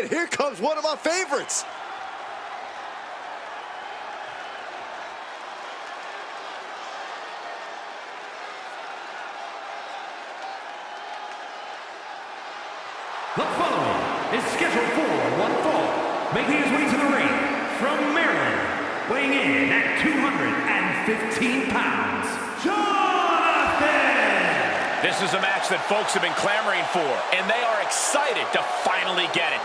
And here comes one of my favorites. The following is scheduled for one fall, making his way to the ring from Maryland, weighing in at 215 pounds, Jonathan! This is a match that folks have been clamoring for, and they are excited to finally get it.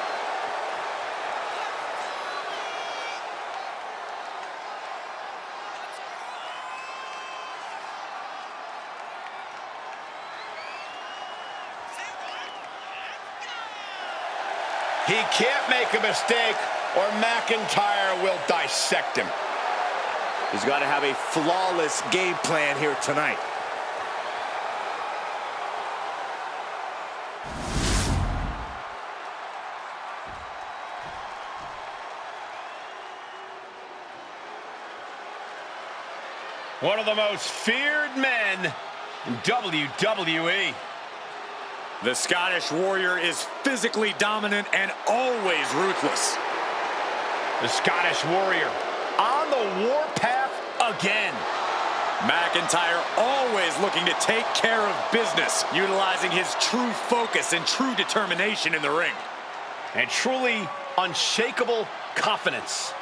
He can't make a mistake or McIntyre will dissect him. He's got to have a flawless game plan here tonight. One of the most feared men in WWE. The Scottish Warrior is physically dominant and always ruthless. The Scottish Warrior on the warpath again. McIntyre always looking to take care of business, utilizing his true focus and true determination in the ring. And truly unshakable confidence.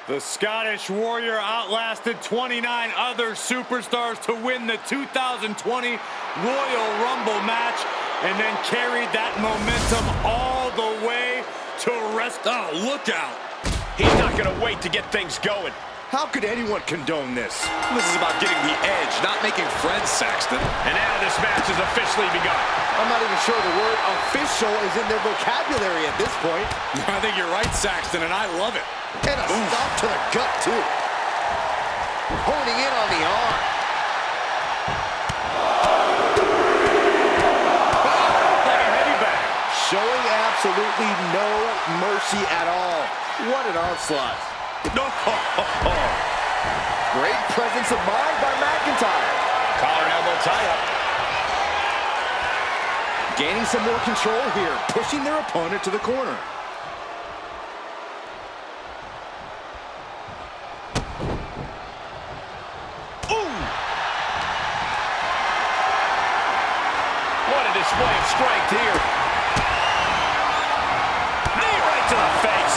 The Scottish Warrior outlasted 29 other superstars to win the 2020 Royal Rumble match and then carried that momentum all the way to rest. Oh, look out. He's not going to wait to get things going. How could anyone condone this? This is about getting the edge, not making friends, Saxton. And now this match has officially begun. I'm not even sure the word official is in their vocabulary at this point. I think you're right, Saxton, and I love it. And a stop to the gut, too. Honing in on the arm. Like a heavy bag. Showing absolutely no mercy at all. What an onslaught. No. Great presence of mind by McIntyre. Collar and elbow tie-up. Gaining some more control here, pushing their opponent to the corner. What a display of strength here. Knee right to the face.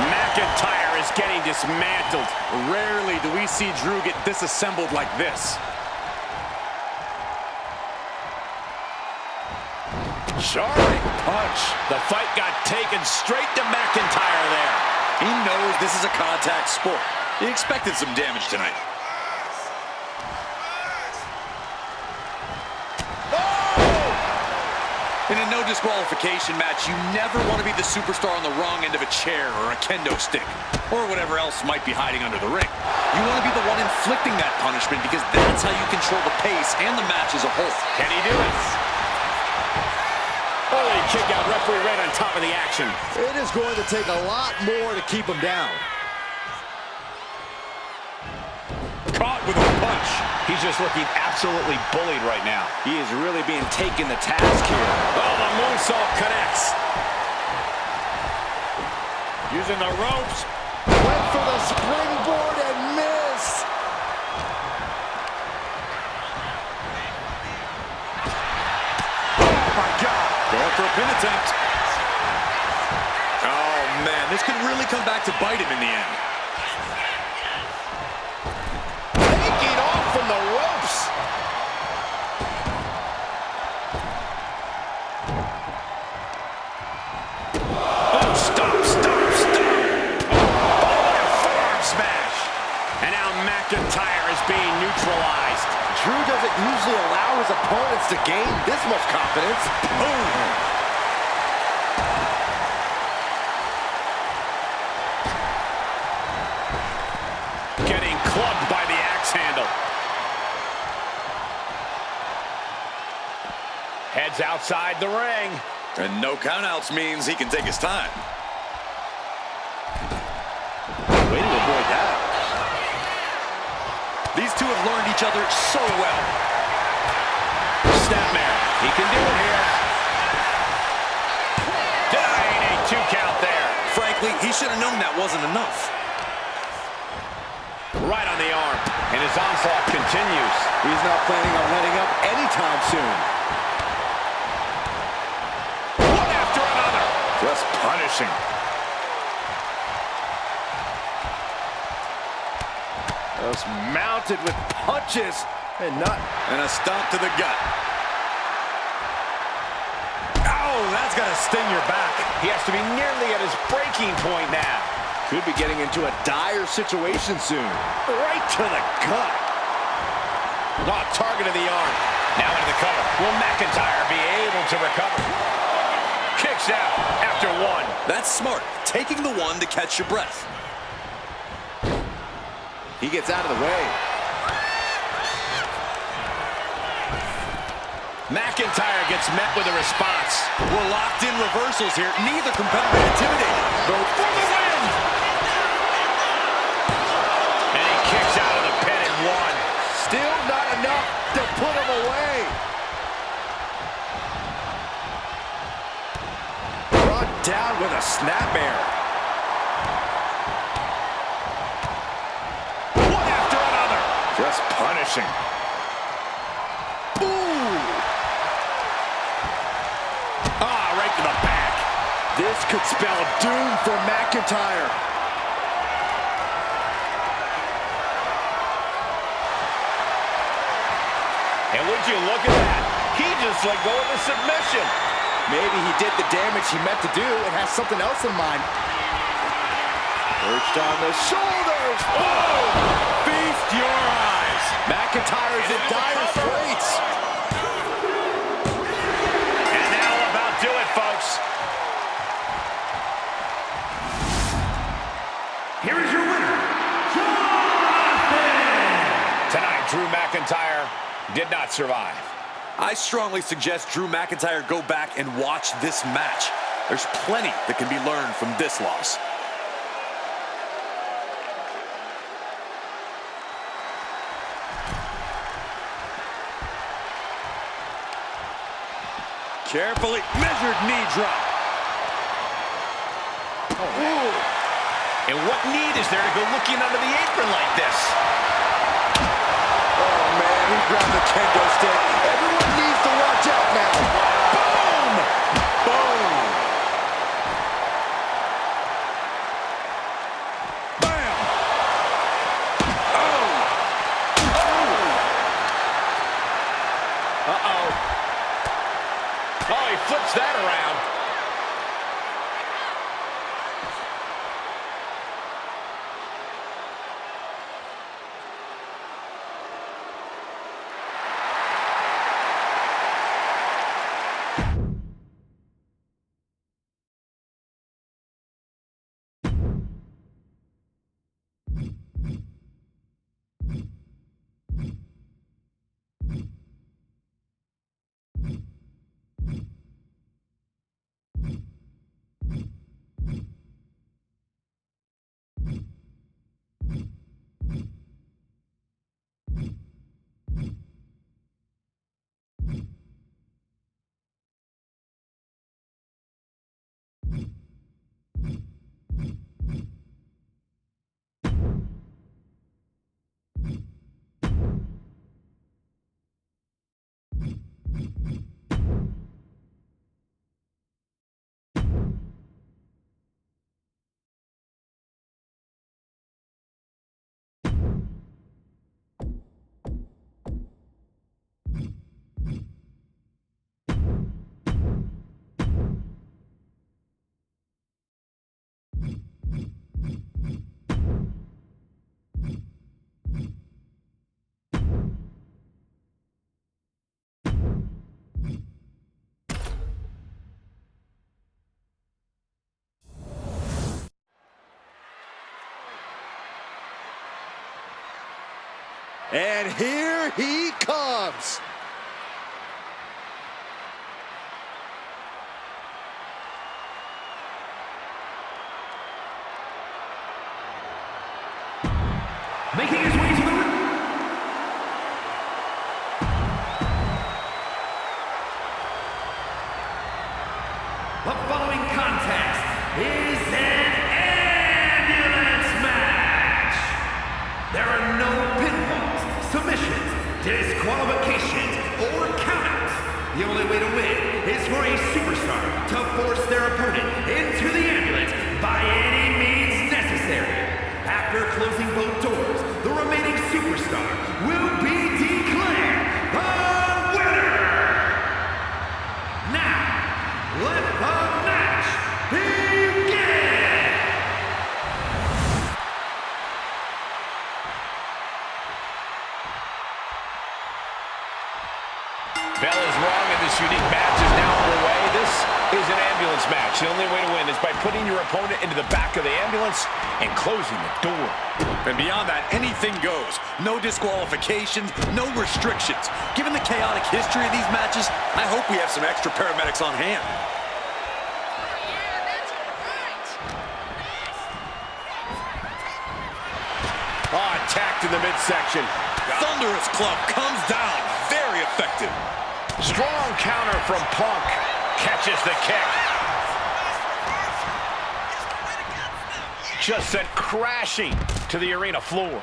McIntyre is getting dismantled. Rarely do we see Drew get disassembled like this. Jarring punch. The fight got taken straight to McIntyre there. He knows this is a contact sport. He expected some damage tonight. In a no disqualification match, you never want to be the superstar on the wrong end of a chair or a kendo stick, or whatever else might be hiding under the ring. You want to be the one inflicting that punishment because that's how you control the pace and the match as a whole. Can he do it? Holy kick out, referee right on top of the action. It is going to take a lot more to keep him down. Caught with a punch. He's just looking absolutely bullied right now. He is really being taken to task here. Oh, the moonsault connects. Using the ropes. Went for the springboard and missed. Oh, my God. Going for a pin attempt. Oh, man, this could really come back to bite him in the end. Taking off from the ropes. Oh, stop. Oh, forearm smash. And now McIntyre is being neutralized. Drew doesn't usually allow his opponents to gain this much confidence. Boom. heads outside the ring. And no countouts means he can take his time. Way to avoid that. These two have learned each other so well. Snapmare. He can do it here. Denying a 2 count there. Frankly, he should have known that wasn't enough. Right on the arm. And his onslaught continues. He's not planning on letting up anytime soon. One after another. Just punishing. Just mounted with punches and not. And a stomp to the gut. Oh, that's got to sting your back. He has to be nearly at his breaking point now. Could be getting into a dire situation soon. Right to the gut. Oh, target of the arm. Now into the cover. Will McIntyre be able to recover? Kicks out after one. That's smart. Taking the one to catch your breath. He gets out of the way. McIntyre gets met with a response. We're locked in reversals here. Neither competitor intimidated. Both for the win. And he kicks out of the pin and one. Still not enough to put him away. Brought down with a snapmare. One after another. Just punishing. Right to the back. This could spell doom for McIntyre. And would you look at that? He just let go of the submission. Maybe he did the damage he meant to do and has something else in mind. Perched on the shoulders. Oh! Feast your eyes. McIntyre's in dire straits. And that'll about do it, folks. Here is your winner, Jonathan! Tonight, Drew McIntyre did not survive. I strongly suggest Drew McIntyre go back and watch this match. There's plenty that can be learned from this loss. Carefully measured knee drop. And what need is there to go looking under the apron like this? Oh, man, he grabbed the kendo stick. Everyone needs to watch out now. Boom! Boom! Bam! Oh! Uh-oh. Oh, he flips that around. And here he comes. making his way to the ring. The following contest is an ambulance match. There are no pinfalls, submissions, disqualifications, or countouts. The only way to win is for a superstar to force their opponent into the ambulance by any means necessary. After closing both doors, the remaining superstar will be declared the winner. Now, let the match begin! Bell is wrong, and this unique match is now underway. This is an ambulance match. The only way to win is by putting your opponent into the back of the ambulance and closing the door. And beyond that, anything goes. No disqualifications, no restrictions. Given the chaotic history of these matches, I hope we have some extra paramedics on hand. Attacked in the midsection. Thunderous club comes down. Very effective. Strong counter from Punk. Catches the kick. Just sent crashing to the arena floor.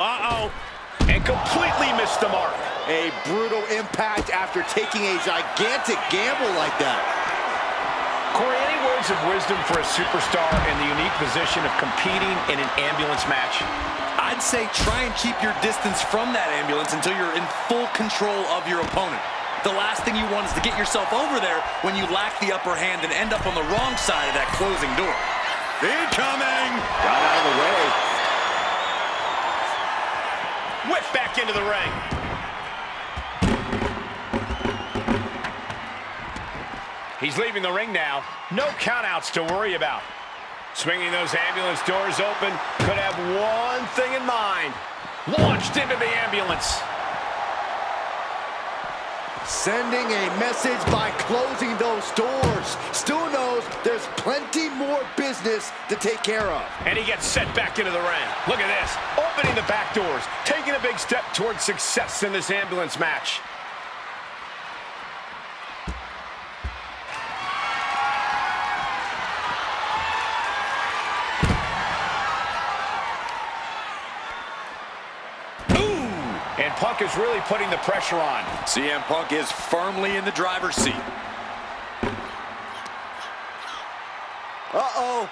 Uh-oh. And completely missed the mark. A brutal impact after taking a gigantic gamble like that. Corey, any words of wisdom for a superstar in the unique position of competing in an ambulance match? I'd say try and keep your distance from that ambulance until you're in full control of your opponent. The last thing you want is to get yourself over there when you lack the upper hand and end up on the wrong side of that closing door. Incoming! Got out of the way. Whip back into the ring. He's leaving the ring now. No countouts to worry about. Swinging those ambulance doors open, could have one thing in mind. Launched into the ambulance. Sending a message by closing those doors. Still knows there's plenty more business to take care of. And he gets set back into the ring. Look at this. Opening the back doors. Taking a big step towards success in this ambulance match. And Punk is really putting the pressure on. CM Punk is firmly in the driver's seat. Uh-oh.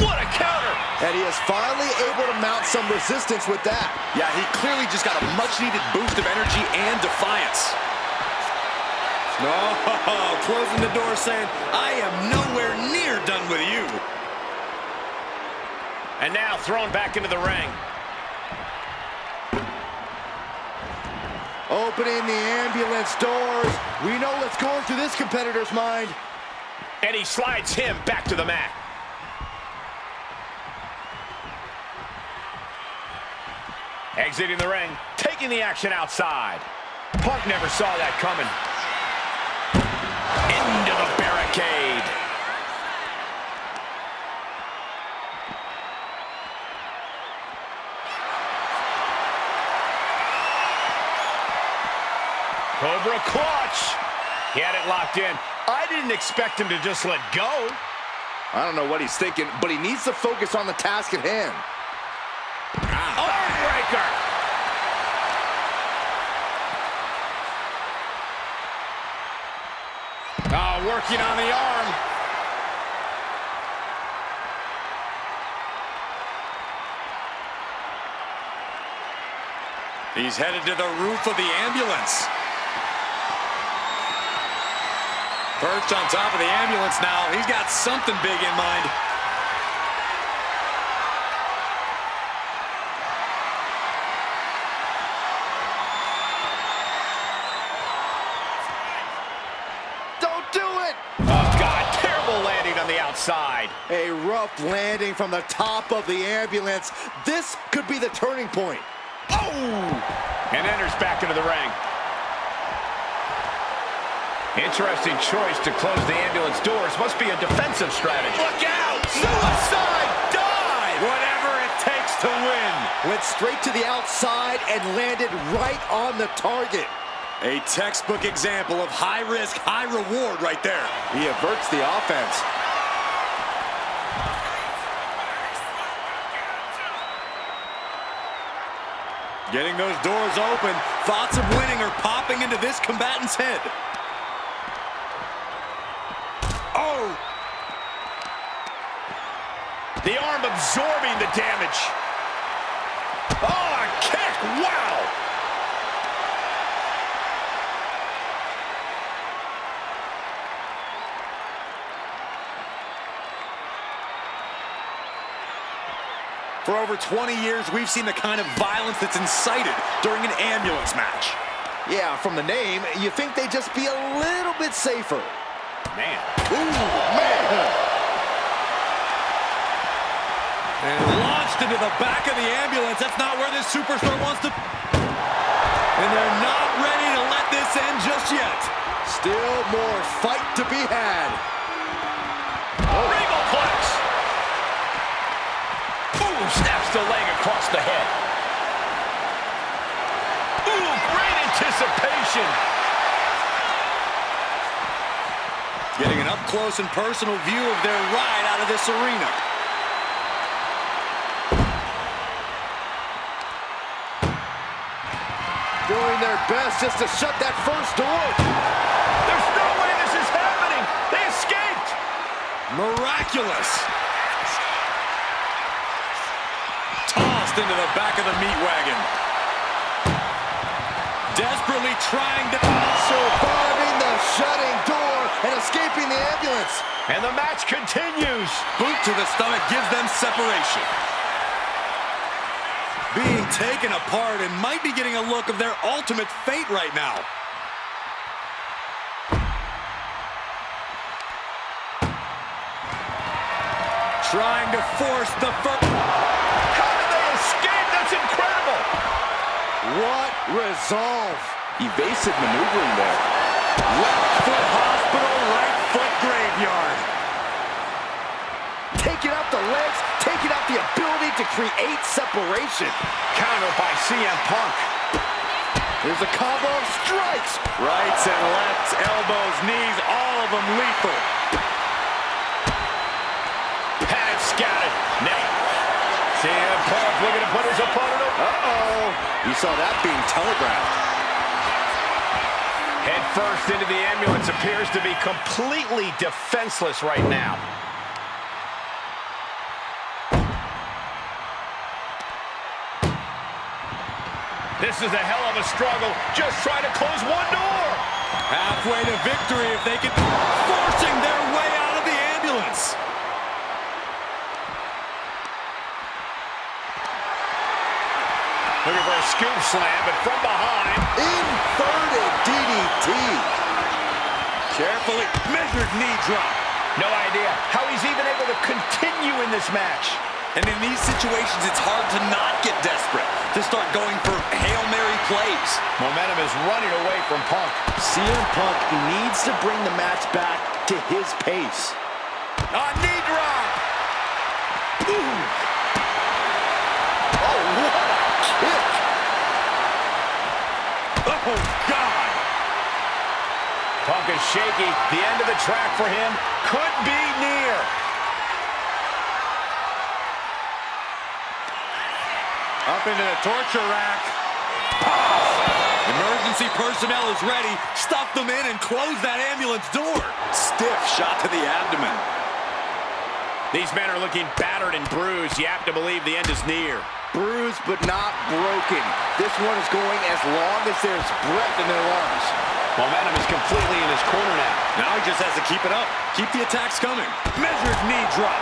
What a counter! And he is finally able to mount some resistance with that. Yeah, he clearly just got a much-needed boost of energy and defiance. Oh, closing the door saying, I am nowhere near done with you. And now thrown back into the ring. Opening the ambulance doors. We know what's going through this competitor's mind. And he slides him back to the mat. Exiting the ring, taking the action outside. Punk never saw that coming. Into the barricade. Cobra clutch. He had it locked in. I didn't expect him to just let go. I don't know what he's thinking, but he needs to focus on the task at hand. Armbreaker. Working on the arm. He's headed to the roof of the ambulance. Perched on top of the ambulance now. He's got something big in mind. Don't do it! Oh, God, terrible landing on the outside. A rough landing from the top of the ambulance. This could be the turning point. Oh! And enters back into the ring. Interesting choice to close the ambulance doors. Must be a defensive strategy. Look out! Suicide dive! Whatever it takes Went straight to the outside and landed right on the target. A textbook example of high risk, high reward right there. He averts the offense. Getting those doors open, thoughts of winning are popping into this combatant's head. Oh! The arm absorbing the damage. Oh, a kick! Wow! For over 20 years, we've seen the kind of violence that's incited during an ambulance match. Yeah, from the name, you think they'd just be a little bit safer. Man. Ooh, man! And launched into the back of the ambulance. That's not where this superstar wants to... And they're not ready to let this end just yet. Still more fight to be had. Regal Plex. Ooh, snaps the leg across the head. Ooh, great anticipation. Getting an up-close and personal view of their ride out of this arena. Doing their best just to shut that first door. There's no way this is happening. They escaped. Miraculous. Tossed into the back of the meat wagon. Desperately trying to... Surviving the shutting door and escaping the ambulance. And the match continues. Boot to the stomach gives them separation. Being taken apart and might be getting a look of their ultimate fate right now. Trying to force the first... How did they escape? That's incredible. What resolve. Evasive maneuvering there. Left foot hospital, right foot graveyard. Taking out the legs, taking out the ability to create separation. Counter by CM Punk. There's a combo of strikes. Rights and lefts, elbows, knees, all of them lethal. Had it scouted. Now, CM Punk looking to put his opponent up. Uh-oh. You saw that being telegraphed. Head first into the ambulance, appears to be completely defenseless right now. This is a hell of a struggle. Just trying to close one door. Halfway to victory if they can... Forcing their way out of the ambulance. Looking for a scoop slam, but from behind. Inverted DDT. Carefully measured knee drop. No idea how he's even able to continue in this match. And in these situations, it's hard to not get desperate, to start going for Hail Mary plays. Momentum is running away from Punk. CM Punk needs to bring the match back to his pace. A knee drop. Ooh. Oh, what a kick. Oh, God. Punk is shaky. The end of the track for him could be near. Up into the torture rack. Emergency personnel is ready. Stuff them in and close that ambulance door. Stiff shot to the abdomen. These men are looking battered and bruised. You have to believe the end is near. Bruised but not broken. This one is going as long as there's breath in their lungs. Momentum is completely in his corner now. Now he just has to keep it up. Keep the attacks coming. Measured knee drop.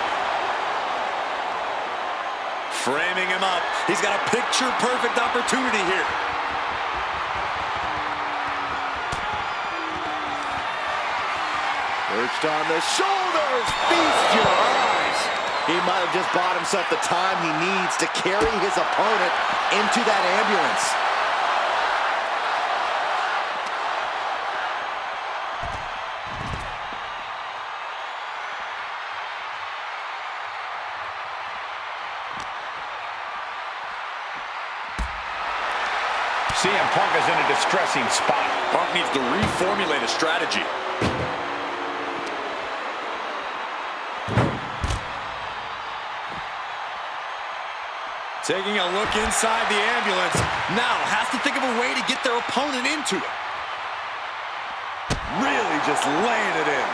Framing him up. He's got a picture-perfect opportunity here. Perched on the shoulders. Feast your eyes. He might have just bought himself the time he needs to carry his opponent into that ambulance. CM Punk is in a distressing spot. Punk needs to reformulate a strategy. Taking a look inside the ambulance. Now has to think of a way to get their opponent into it. Really just laying it in.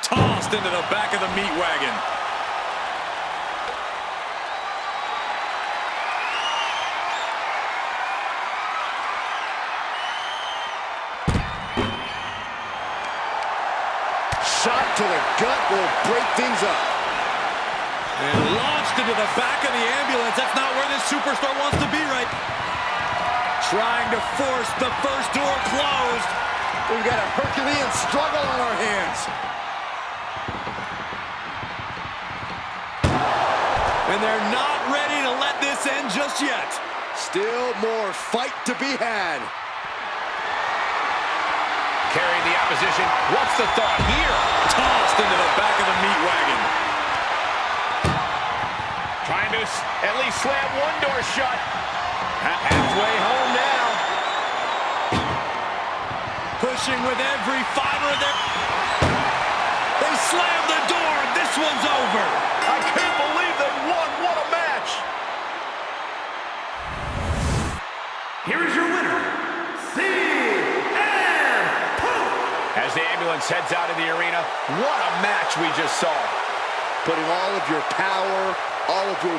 Tossed into the back of the meat wagon. Shot to the gut will break things up. And launched into the back of the ambulance. That's not where this superstar wants to be, right? Trying to force the first door closed. We've got a Herculean struggle on our hands. And they're not ready to let this end just yet. Still more fight to be had. Carrying the opposition. What's the thought here? Tossed into the back of the meat wagon. Trying to at least slam one door shut. Halfway home now. Pushing with every fiber of their... They slammed the door. This one's over. I can't believe they won. What a match. Here is your winner, CM Punk. As the ambulance heads out of the arena, what a match we just saw. Putting all of your power, all of your